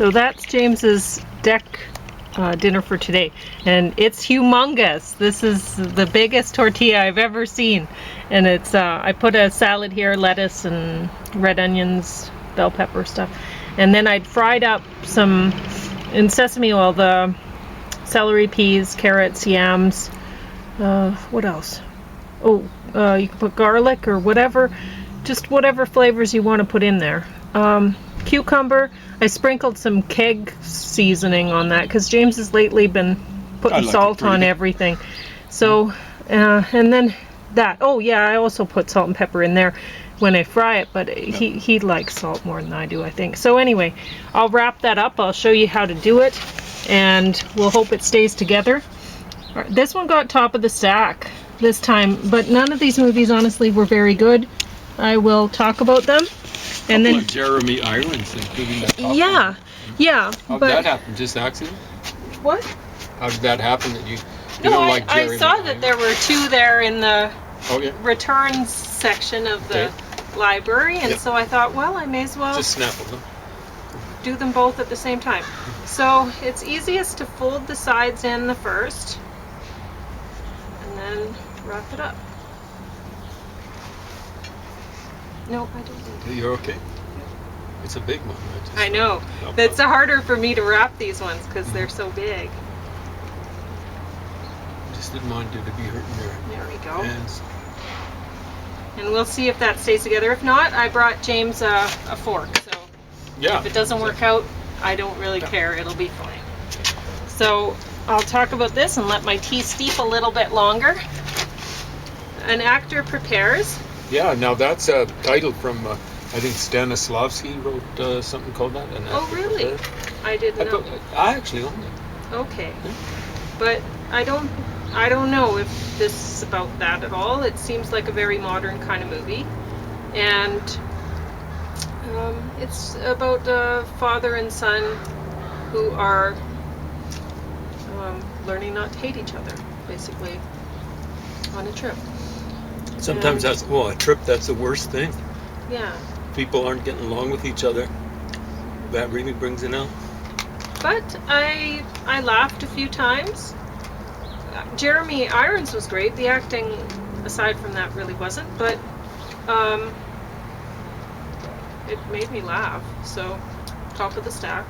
So that's James's deck dinner for today, and it's humongous. This is the biggest tortilla I've ever seen, and it's I put a salad here, lettuce and red onions, bell pepper stuff, and then I'd fried up some in sesame oil the celery, peas, carrots, yams, what else? Oh, you can put garlic or whatever, just whatever flavors you want to put in there. Cucumber. I sprinkled some keg seasoning on that because James has lately been putting salt on everything. So, and then that. Oh yeah, I also put salt and pepper in there when I fry it, but he likes salt more than I do, I think. So anyway, I'll wrap that up. I'll show you how to do it, and we'll hope it stays together. This one got top of the stack this time, but none of these movies honestly were very good. I will talk about them. And then Jeremy Irons, including that top yeah, yeah. How did that happen? Just accident? What? How did that happen that you No, don't like Jeremy I saw Irons? that there were two there in the returns section of the library, and so I thought, well, I may as well just snap them. Do them both at the same time. So it's easiest to fold the sides in the first, and then wrap it up. No, I don't think so. You're okay? It's a big one. I know. It's harder for me to wrap these ones because they're so big. Just didn't want you to be hurting your There we go. hands. And we'll see if that stays together. If not, I brought James a fork. So if it doesn't work out, I don't really care. It'll be fine. So I'll talk about this and let my tea steep a little bit longer. An actor prepares. Yeah, now that's a title from, I think Stanislavski wrote something called that. Oh, really? I didn't know. I actually own it. Okay. Yeah. But I don't know if this is about that at all. It seems like a very modern kind of movie. And it's about a father and son who are learning not to hate each other, basically, on a trip. Sometimes that's, a trip, that's the worst thing. Yeah. People aren't getting along with each other. That really brings it out. But I laughed a few times. Jeremy Irons was great. The acting, aside from that, really wasn't. But it made me laugh. So, top of the stack.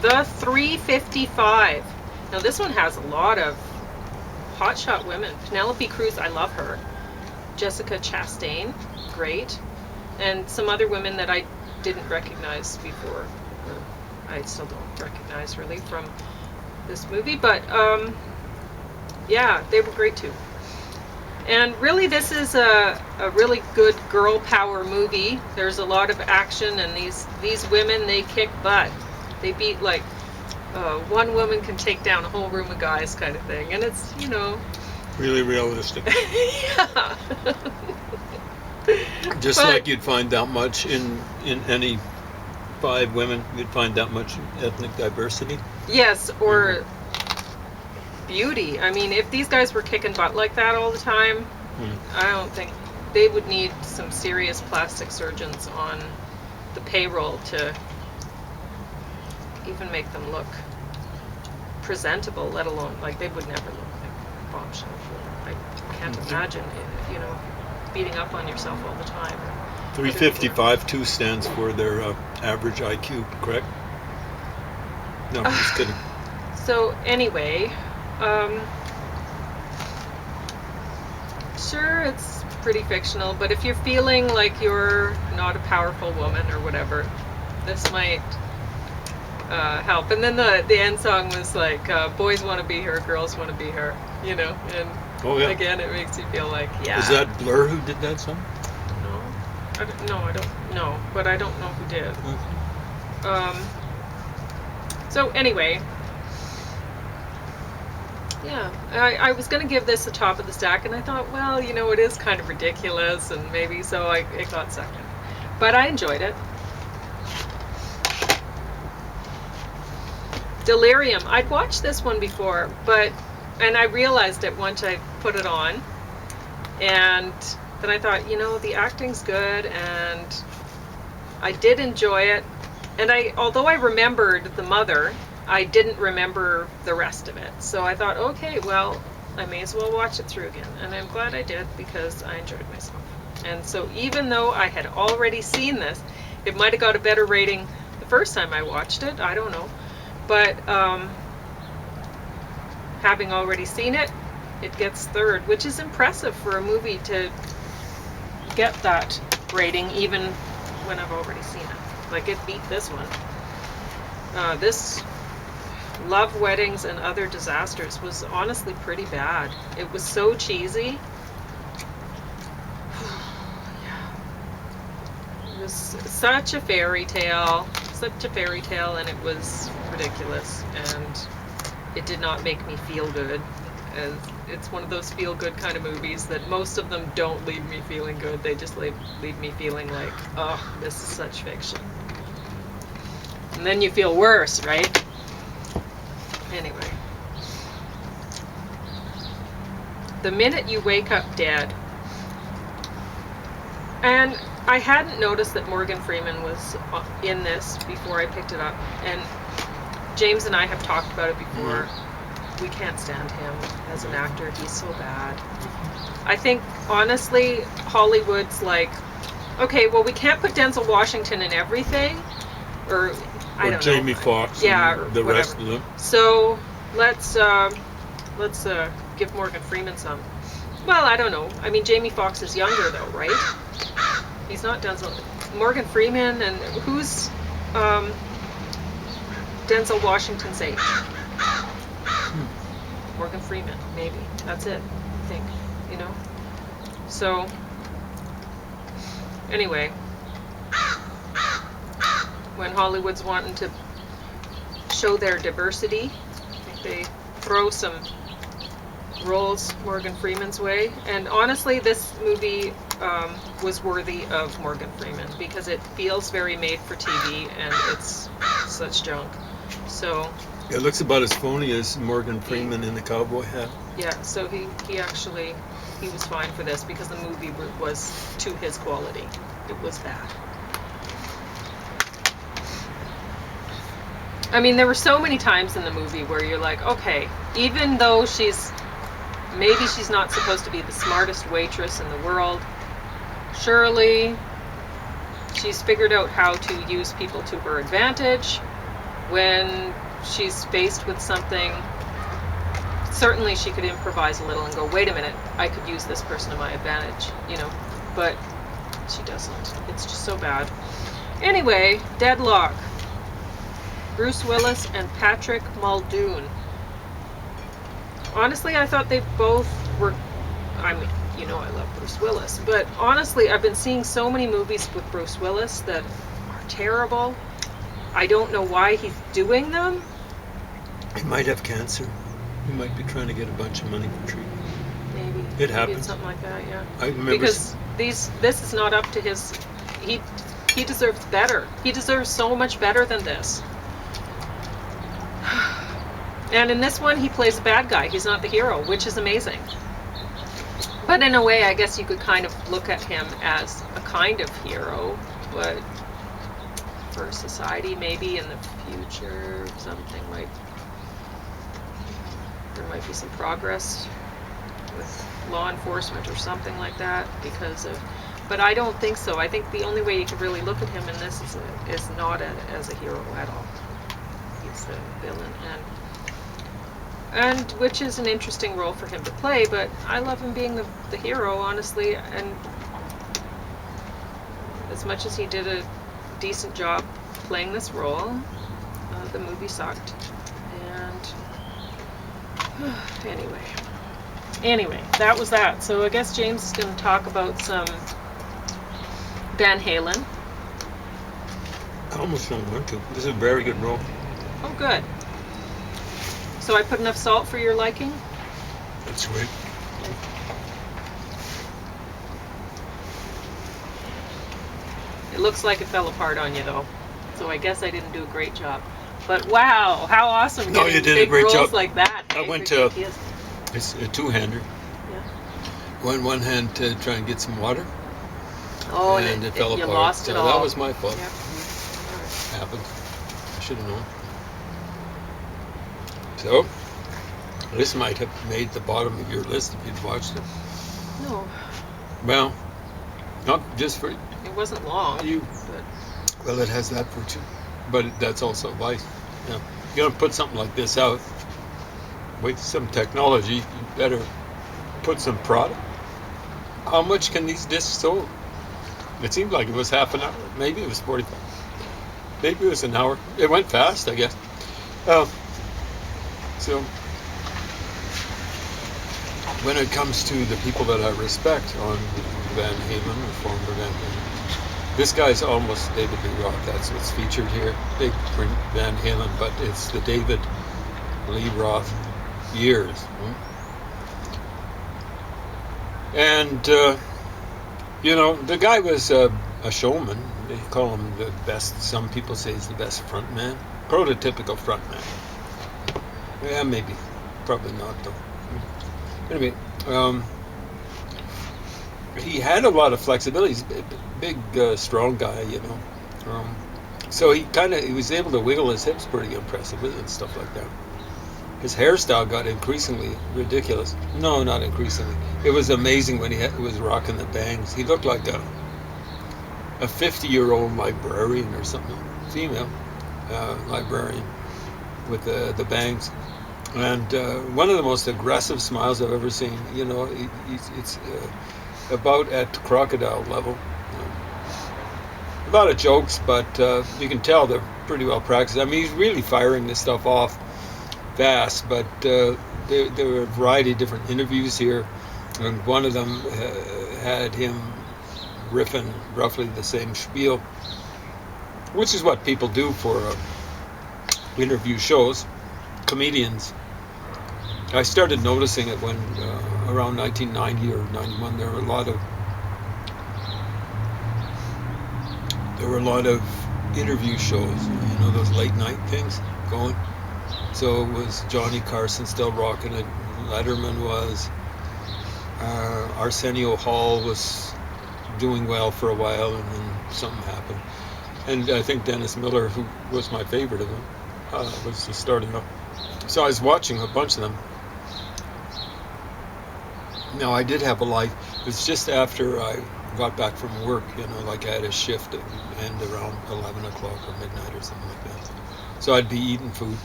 The 355. Now this one has a lot of hotshot women. Penelope Cruz, I love her. Jessica Chastain, great. And some other women that I didn't recognize before. Or I still don't recognize really from this movie. But yeah, they were great too. And really this is a really good girl power movie. There's a lot of action, and these women, they kick butt. They beat, like, one woman can take down a whole room of guys kind of thing. And it's, you know... really realistic. Yeah. Just like you'd find that much in any 5 women, you'd find that much ethnic diversity. Yes, or beauty. I mean, if these guys were kicking butt like that all the time, I don't think... They would need some serious plastic surgeons on the payroll to... even make them look presentable, let alone, like, they would never look like bombshell. I can't imagine, you know, beating up on yourself all the time. 355, 2 stands for their average IQ, correct? No, I'm just kidding. So anyway, sure, it's pretty fictional, but if you're feeling like you're not a powerful woman or whatever, this might help. And then the end song was like, boys want to be her, girls want to be her, you know, and again, it makes you feel like, yeah. Is that Blur who did that song? I don't know, but I don't know who did. Okay. So anyway, yeah, I was going to give this a top of the stack, and I thought, well, you know, it is kind of ridiculous, and maybe so it got second. But I enjoyed it. Delirium. I'd watched this one before, and I realized it once I put it on, and then I thought, you know, the acting's good, and I did enjoy it. And although I remembered the mother, I didn't remember the rest of it. So I thought, okay, well, I may as well watch it through again. And I'm glad I did, because I enjoyed myself. And so even though I had already seen this, it might have got a better rating the first time I watched it, I don't know. But having already seen it, it gets third, which is impressive for a movie to get that rating even when I've already seen it. Like, it beat this one. This Love, Weddings, and Other Disasters was honestly pretty bad. It was so cheesy. It was such a fairy tale, and it was ridiculous, and it did not make me feel good. And it's one of those feel-good kind of movies that most of them don't leave me feeling good. They just leave me feeling like, oh, this is such fiction. And then you feel worse, right? Anyway. The Minute You Wake Up Dead. And I hadn't noticed that Morgan Freeman was in this before I picked it up. And James and I have talked about it before. We can't stand him as an actor. He's so bad. I think, honestly, Hollywood's like, okay, well, we can't put Denzel Washington in everything. Or I don't know. Jamie Foxx. Yeah, and the whatever. rest of them. So let's give Morgan Freeman some. Well, I don't know. I mean, Jamie Foxx is younger though, right? He's not Denzel. Morgan Freeman, and who's Denzel Washington's age? Morgan Freeman, maybe. That's it, I think. You know? So, anyway. When Hollywood's wanting to show their diversity, I think they throw some roles Morgan Freeman's way. And honestly, this movie was worthy of Morgan Freeman, because it feels very made for TV, and it's such junk. So it looks about as phony as Morgan Freeman in the cowboy hat. yeah, so he was fine for this, because the movie was to his quality. It was bad. I mean, there were so many times in the movie where you're like, okay, even though maybe she's not supposed to be the smartest waitress in the world, surely she's figured out how to use people to her advantage. When she's faced with something, certainly she could improvise a little and go, wait a minute, I could use this person to my advantage, you know, but she doesn't. It's just so bad. Anyway, Deadlock. Bruce Willis and Patrick Muldoon. Honestly, I thought they both were, I mean, you know I love Bruce Willis, but honestly, I've been seeing so many movies with Bruce Willis that are terrible. I don't know why he's doing them. He might have cancer. He might be trying to get a bunch of money for treatment. Maybe. It happens. Maybe something like that, yeah. I remember because this is not up to his, he deserves better. He deserves so much better than this. And in this one, he plays a bad guy. He's not the hero, which is amazing. But in a way, I guess you could kind of look at him as a kind of hero, but for society, maybe in the future, there might be some progress with law enforcement or something like that because of, but I don't think so. I think the only way you can really look at him in this is not as a hero at all. He's the villain, and which is an interesting role for him to play, but I love him being the hero, honestly, and as much as he did a decent job playing this role, the movie sucked. And anyway, that was that. So I guess James is going to talk about some Van Halen. I almost don't want to. This is a very good role. Oh, good. So I put enough salt for your liking? That's great. It looks like it fell apart on you, though. So I guess I didn't do a great job. But wow, how awesome! No, you did a big great roles job. like that. I went to. It's a two-hander. Yeah. went one hand to try and get some water, Oh, and it fell you apart. lost it So all. that was my fault. Yep. Happened. I should have known. So this might have made the bottom of your list if you'd watched it. No, Well, not just for it wasn't long. you. But Well, it has that virtue, but that's also vice. Yeah. You're gonna put something like this out with some technology. You better put some product. How much can these discs hold? It seemed like it was half an hour. Maybe it was 45. Maybe it was an hour. It went fast, I guess. So when it comes to the people that I respect on Van Halen, or former Van Halen, this guy's almost David Lee Roth. That's what's featured here. Big print Van Halen, but it's the David Lee Roth years. And, you know, the guy was a showman. They call him the best, some people say he's the best front man. Prototypical front man. Yeah, maybe. Probably not, though. Anyway, he had a lot of flexibility. He's a big, strong guy, you know. So he was able to wiggle his hips pretty impressively and stuff like that. His hairstyle got increasingly ridiculous. No, not increasingly. It was amazing when he was rocking the bangs. He looked like a 50-year-old librarian or something, female librarian with the bangs. And one of the most aggressive smiles I've ever seen. You know, it's about at crocodile level. A lot of jokes, but you can tell they're pretty well practiced. I mean, he's really firing this stuff off fast, but there were a variety of different interviews here, and one of them had him riffing roughly the same spiel, which is what people do for interview shows, comedians. I started noticing it when around 1990 or 91 there were a lot of interview shows, you know, those late night things going. So it was Johnny Carson still rocking it, Letterman was, Arsenio Hall was doing well for a while, and then something happened. And I think Dennis Miller, who was my favorite of them, was just starting up. So I was watching a bunch of them. Now, I did have a life. It was just after I got back from work, you know, like I had a shift that would end around 11 o'clock or midnight or something like that. So I'd be eating food.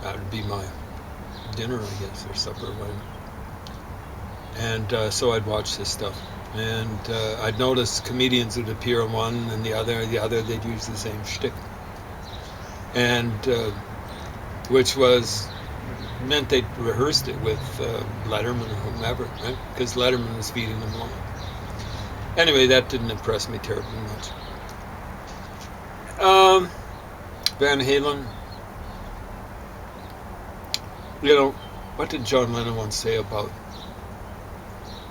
That would be my dinner, I guess, or supper or whatever. And so I'd watch this stuff. And I'd notice comedians would appear on one and the other, they'd use the same shtick. And which meant they'd rehearsed it with Letterman or whomever, right? Because Letterman was feeding them along. Anyway, that didn't impress me terribly much. Van Halen. You know, what did John Lennon once say about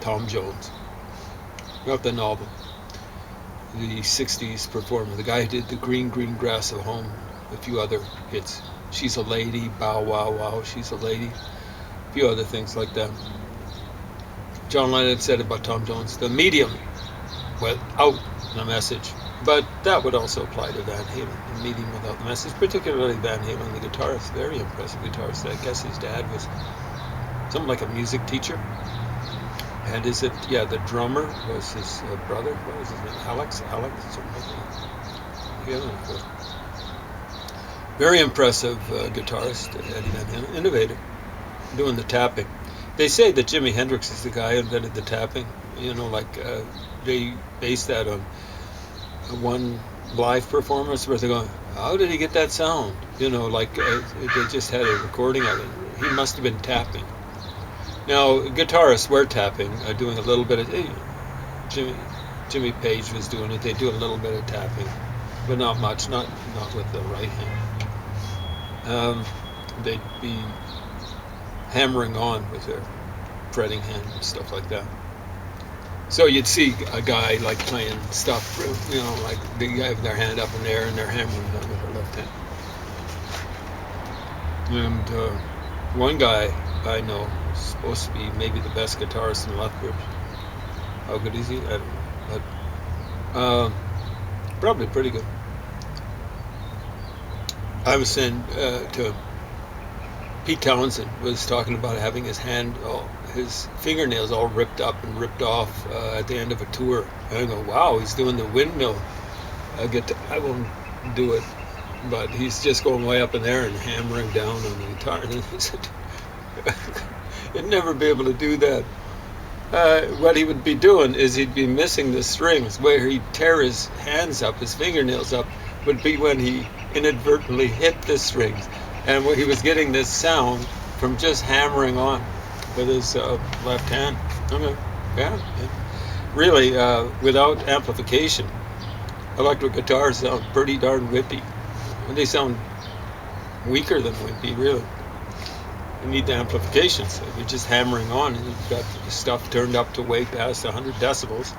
Tom Jones? Not the novel. The 60s performer. The guy who did the Green Grass at Home. A few other hits. She's a Lady, Bow Wow Wow, She's a Lady. A few other things like that. John Lennon said about Tom Jones, the medium went out the message. But that would also apply to Van Halen, the medium without the message, particularly Van Halen, the guitarist, very impressive guitarist. I guess his dad was something like a music teacher. And the drummer was his brother, what was his name, Alex, something like that. Yeah, very impressive guitarist, Eddie Van Halen, innovator, doing the tapping. They say that Jimi Hendrix is the guy who invented the tapping. You know, like they based that on one live performance where they're going, how did he get that sound? You know, like they just had a recording of it. He must have been tapping. Now, guitarists were tapping, doing a little bit of, Jimmy Page was doing it. They do a little bit of tapping, but not much, not with the right hand. They'd be hammering on with their fretting hand and stuff like that. So you'd see a guy like playing stuff, you know, like they have their hand up in the air and they're hammering on with their left hand. And one guy I know supposed to be maybe the best guitarist in Lethbridge. How good is he? I don't know. But probably pretty good. I was saying to Pete Townsend was talking about having his fingernails all ripped up and ripped off at the end of a tour. And I go, wow, he's doing the windmill. I won't do it, but he's just going way up in there and hammering down on the guitar. And he said, you'd never be able to do that. What he would be doing is he'd be missing the strings. Where he'd tear his hands up, his fingernails up, would be when he inadvertently hit the strings. And he was getting this sound from just hammering on with his left hand. Okay. Yeah. Really, without amplification, electric guitars sound pretty darn whippy. And they sound weaker than wimpy, really. You need the amplification. So if you're just hammering on, and you've got the stuff turned up to way past 100 decibels.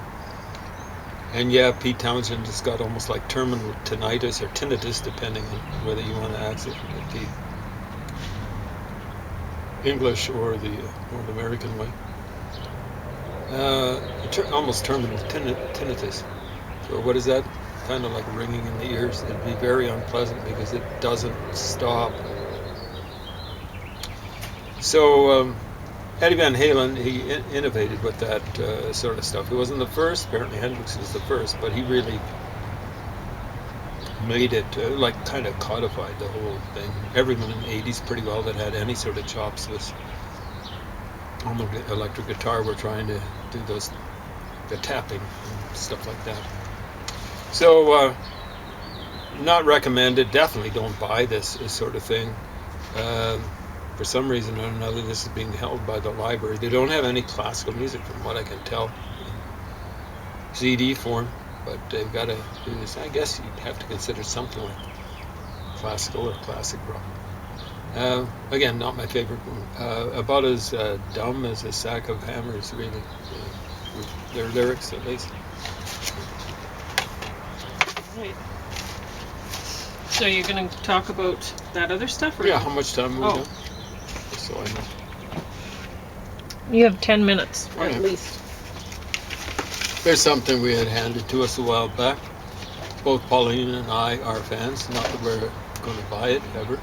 And yeah, Pete Townsend has got almost like terminal tinnitus or tinnitus, depending on whether you want to accent the English or the North American way. Almost terminal tinnitus. So what is that? Kind of like ringing in the ears. It'd be very unpleasant because it doesn't stop. So Eddie Van Halen, he innovated with that sort of stuff. He wasn't the first. Apparently Hendrix was the first, but he really made it, kind of codified the whole thing. Everyone in the 80s pretty well that had any sort of chops was on the electric guitar were trying to do the tapping and stuff like that. So, not recommended. Definitely don't buy this sort of thing. For some reason or another, this is being held by the library. They don't have any classical music, from what I can tell, in CD form, but they've got to do this. I guess you'd have to consider something like classical or classic rock. Again, not my favorite one. About as dumb as a sack of hammers, really. Their lyrics, at least. Right. So you're going to talk about that other stuff? Or Yeah, how much time we got? So I know. You have 10 minutes, Okay. at least. There's something we had handed to us a while back. Both Pauline and I are fans. Not that we're going to buy it, ever.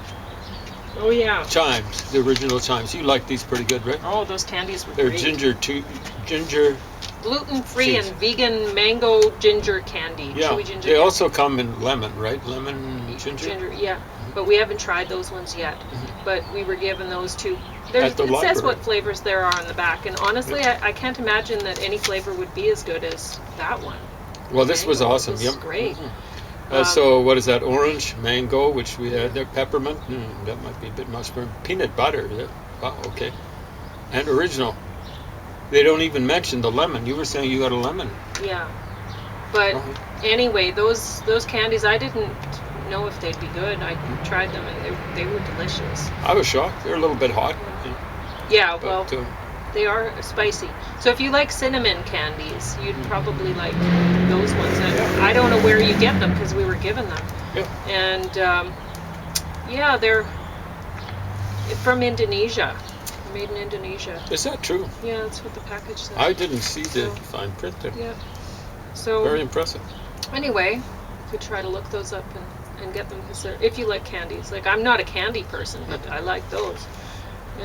Oh, yeah. Chimes, the original chimes. You like these pretty good, right? Oh, those candies were They're great. ginger. Gluten-free Cheese. and vegan mango ginger candy. Yeah, Chewy ginger they candy. also come in lemon, right? Lemon ginger? Yeah. But we haven't tried those ones yet. But we were given those too. At the It says library. what flavors there are on the back. And honestly, I can't imagine that any flavor would be as good as that one. Well, this was Mango. awesome. This is Yep. great. So what is that? Orange, mango, which we had there. Peppermint. That might be a bit much for peanut butter. Yeah. Wow, okay. And original. They don't even mention the lemon. You were saying you got a lemon. Yeah. But anyway, those candies, I didn't know if they'd be good. I tried them and they were delicious. I was shocked. They're a little bit hot. Yeah, But, well, they are spicy. So if you like cinnamon candies, you'd probably like those ones. And I don't know where you get them because we were given them. Yeah. And yeah, they're from Indonesia. Made in Indonesia. Is that true? Yeah, that's what the package says. I didn't see the So- fine print there. Yeah. So Very impressive. anyway, you could try to look those up and get them because if you like candies. Like I'm not a candy person, but I like those.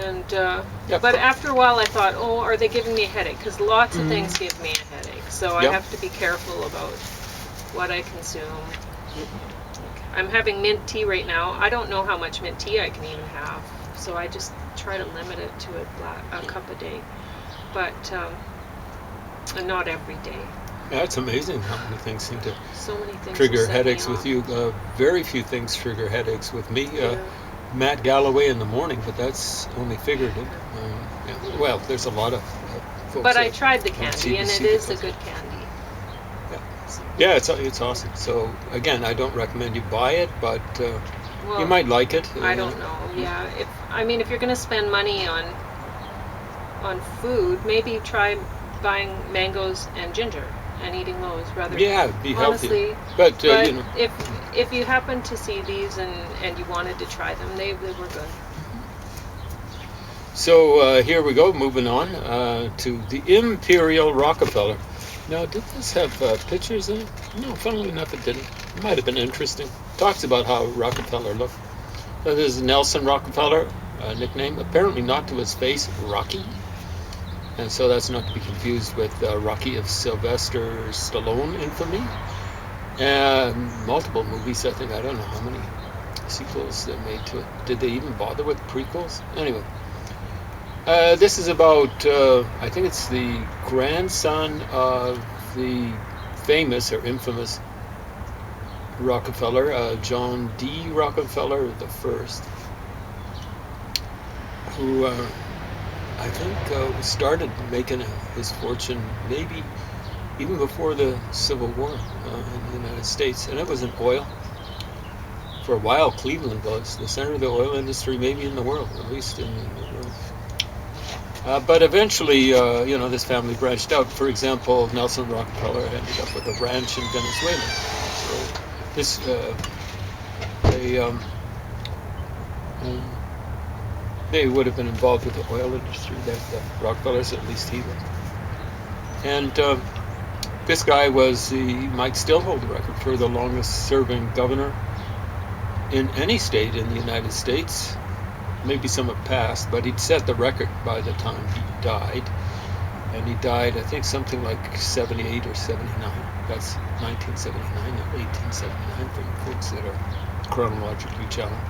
And but after a while, I thought, oh, are they giving me a headache? Because lots of things give me a headache, so I have to be careful about what I consume. I'm having mint tea right now. I don't know how much mint tea I can even have, so I just try to limit it to a cup a day, but and not every day. Yeah, it's amazing how many things seem to So many things trigger will set me headaches off. with you. Very few things trigger headaches with me. Matt Galloway in the morning, but that's only figurative. Well, there's a lot of folks. But I that tried the on candy, and CBC it is a because- good candy. Yeah, it's awesome. So again, I don't recommend you buy it, but Well, you might like it. I don't know. Yeah, if you're gonna spend money on food, maybe try buying mangoes and ginger and eating those rather. Yeah, it'd be honestly, healthier. But but you know, if you happen to see these and you wanted to try them, they were good. So here we go, moving on to the Imperial Rockefeller. Now, did this have pictures in it? No, funnily enough, it didn't. It might have been interesting. Talks about how Rockefeller looked. This is Nelson Rockefeller, nickname, apparently not to his face, Rocky. And so that's not to be confused with Rocky of Sylvester Stallone infamy. And multiple movies, I think. I don't know how many sequels they made to it. Did they even bother with prequels? Anyway. This is about, I think it's the grandson of the famous or infamous Rockefeller, John D. Rockefeller the first, who I think started making his fortune maybe even before the Civil War in the United States, and it was in oil. For a while, Cleveland was the center of the oil industry, maybe in the world, at least in the world. But eventually, this family branched out. For example, Nelson Rockefeller ended up with a ranch in Venezuela. So this, they would have been involved with the oil industry. The Rockefellers, at least he was. And this guy he might still hold the record for the longest-serving governor in any state in the United States. Maybe some have passed, but he'd set the record by the time he died. And he died, I think, something like 78 or 79. That's 1979, not 1879 for you folks that are chronologically challenged.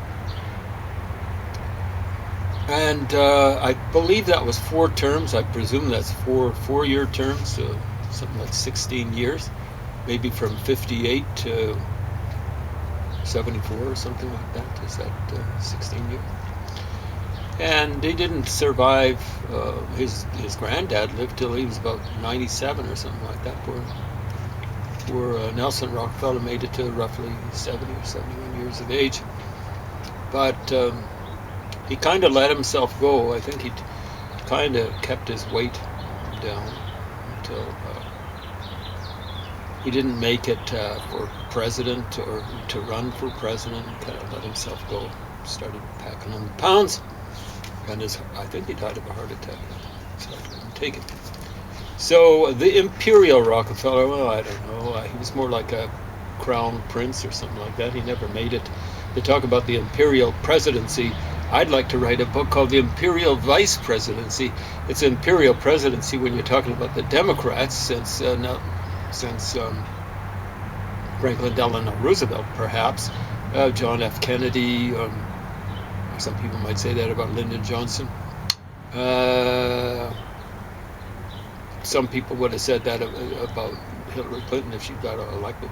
And I believe that was 4 terms. I presume that's 4-year terms, so something like 16 years. Maybe from 58 to 74 or something like that. Is that 16 years? And he didn't survive. His granddad lived till he was about 97 or something like that. Poor Nelson Rockefeller made it to roughly 70 or 71 years of age. But he kind of let himself go. I think he kind of kept his weight down until he didn't make it for president or to run for president. He kind of let himself go. Started packing on the pounds. And I think he died of a heart attack. So I'm taking it. So the Imperial Rockefeller, well, I don't know. He was more like a crown prince or something like that. He never made it. They talk about the Imperial Presidency. I'd like to write a book called The Imperial Vice Presidency. It's Imperial Presidency when you're talking about the Democrats since Franklin Delano Roosevelt, perhaps, John F. Kennedy. Some people might say that about Lyndon Johnson. Some people would have said that about Hillary Clinton if she got elected,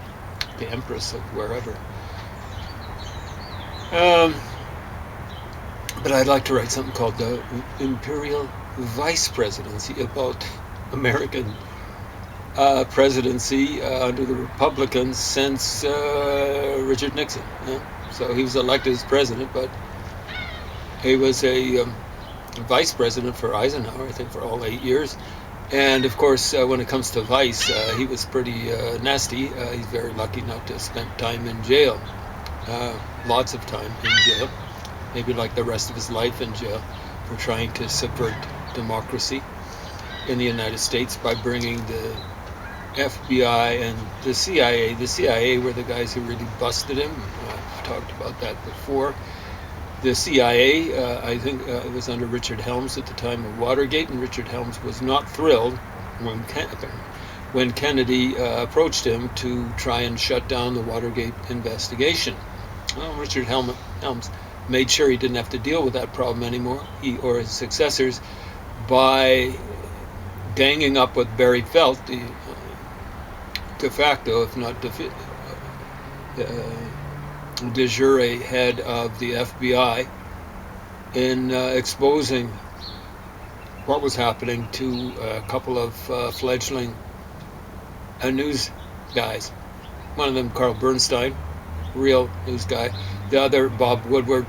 the Empress of wherever. But I'd like to write something called the Imperial Vice Presidency about American presidency under the Republicans since Richard Nixon. So he was elected as president, but he was a vice president for Eisenhower, I think, for all 8 years. And, of course, when it comes to vice, he was pretty nasty. He's very lucky not to have spent time in jail. Lots of time in jail. Maybe like the rest of his life in jail for trying to subvert democracy in the United States by bringing the FBI and the CIA. The CIA were the guys who really busted him. I've talked about that before. The CIA, I think it was under Richard Helms at the time of Watergate, and Richard Helms was not thrilled when Kennedy approached him to try and shut down the Watergate investigation. Well, Richard Helms made sure he didn't have to deal with that problem anymore, he or his successors, by ganging up with Barry Felt, the de facto, if not de jure head of the FBI, in exposing what was happening to a couple of fledgling news guys. One of them, Carl Bernstein, real news guy. The other, Bob Woodward,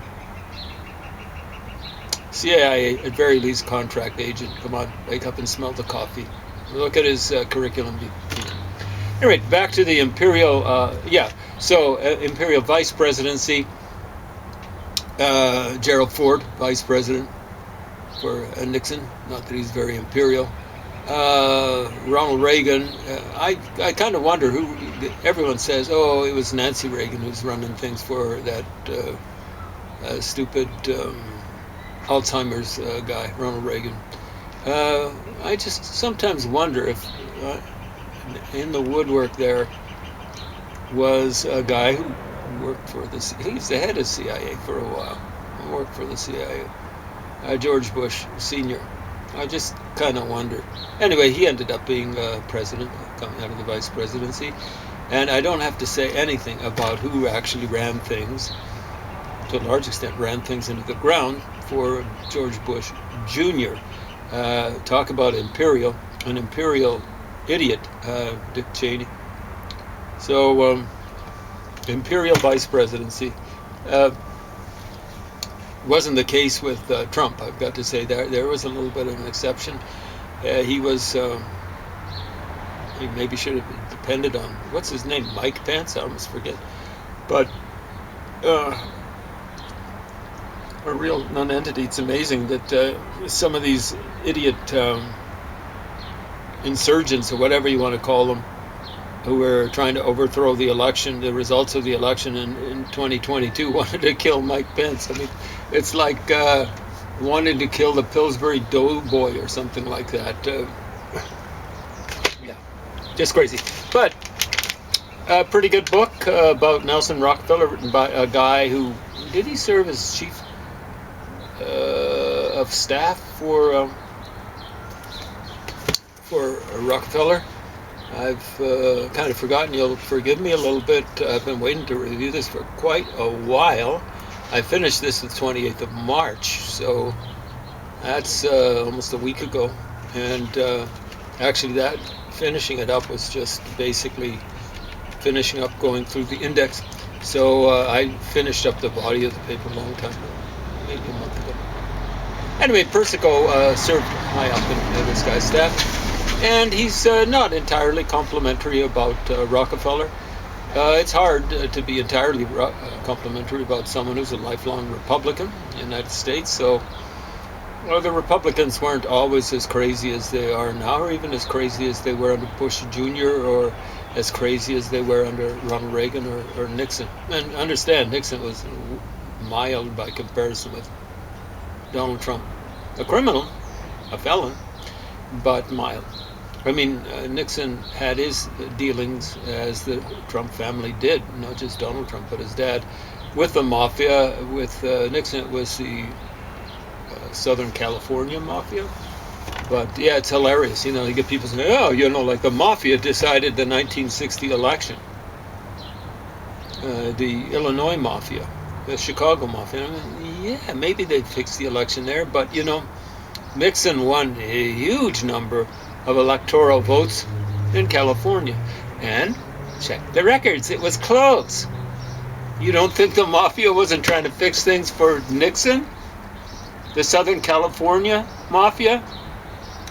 CIA, at very least contract agent. Come on, wake up and smell the coffee. Look at his curriculum. Anyway, back to the Imperial, Imperial Vice Presidency. Gerald Ford, Vice President for Nixon. Not that he's very imperial. Ronald Reagan. I kind of wonder who. Everyone says, oh, it was Nancy Reagan who's running things for that stupid Alzheimer's guy, Ronald Reagan. I just sometimes wonder if in the woodwork there was a guy who worked for he's the head of CIA for a while. Worked for the CIA. George Bush Sr. I just kind of wonder. Anyway, he ended up being president, coming out of the vice presidency. And I don't have to say anything about who actually ran things, to a large extent ran things into the ground for George Bush Jr. Talk about an imperial idiot, Dick Cheney. So, imperial vice presidency. Wasn't the case with Trump. I've got to say there was a little bit of an exception. He maybe should have depended on, what's his name, Mike Pence? I almost forget. But a real non-entity. It's amazing that some of these idiot insurgents, or whatever you want to call them, who were trying to overthrow the election, the results of the election in 2022, wanted to kill Mike Pence. I mean, it's like wanting to kill the Pillsbury Doughboy or something like that. Yeah, just crazy. But a pretty good book about Nelson Rockefeller, written by a guy who, did he serve as chief of staff for Rockefeller? I've kind of forgotten. You'll forgive me a little bit. I've been waiting to review this for quite a while. I finished this the 28th of March, so that's almost a week ago. And actually, that finishing it up was just basically finishing up going through the index. So I finished up the body of the paper a long time ago, maybe a month ago. Anyway, Persico served high up in this guy's staff. And he's not entirely complimentary about Rockefeller. It's hard to be entirely complimentary about someone who's a lifelong Republican in the United States. So, well, the Republicans weren't always as crazy as they are now, or even as crazy as they were under Bush Jr., or as crazy as they were under Ronald Reagan or Nixon. And understand, Nixon was mild by comparison with Donald Trump. A criminal, a felon, but mild. I mean, Nixon had his dealings, as the Trump family did, not just Donald Trump, but his dad, with the mafia. With Nixon, it was the Southern California mafia. But yeah, it's hilarious. You know, you get people saying, oh, you know, like the mafia decided the 1960 election. The Illinois mafia, the Chicago mafia. I mean, yeah, maybe they fixed the election there, but, you know, Nixon won a huge number of electoral votes in California. And check the records, it was close. You don't think the mafia wasn't trying to fix things for Nixon? The Southern California mafia?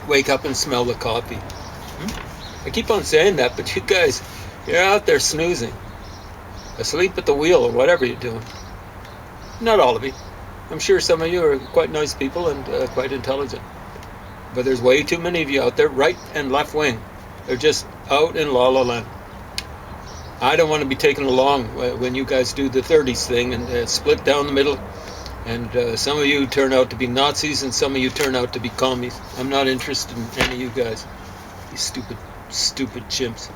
Wake up and smell the coffee. I keep on saying that, but you guys, you're out there snoozing, asleep at the wheel or whatever you're doing. Not all of you. I'm sure some of you are quite nice people and quite intelligent. But there's way too many of you out there, right and left wing. They're just out in la la land. I don't want to be taken along when you guys do the 30s thing and split down the middle. And some of you turn out to be Nazis and some of you turn out to be commies. I'm not interested in any of you guys. You stupid chimps.